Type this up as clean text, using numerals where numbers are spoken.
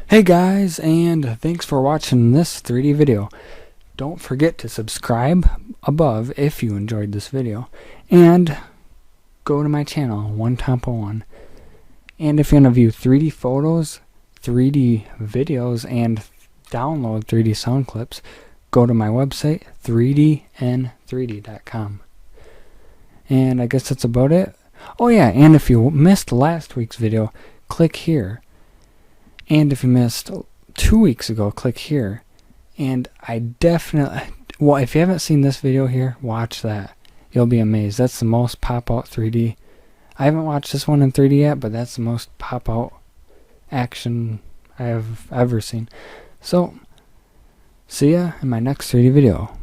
Hey guys, and thanks for watching this 3D video. Don't forget to subscribe above if you enjoyed this video, and go to my channel, One Tempo One. And if you want to view 3D photos, 3D videos, and download 3D sound clips, go to my website, 3dn3d.com. And I guess that's about it. Oh yeah, and if you missed last week's video, click here. And if you missed 2 weeks ago, click here. And I definitely, well, if you haven't seen this video here, watch that. You'll be amazed. That's the most pop-out 3D. I haven't watched this one in 3D yet, but that's the most pop-out action I have ever seen. So, see ya in my next 3D video.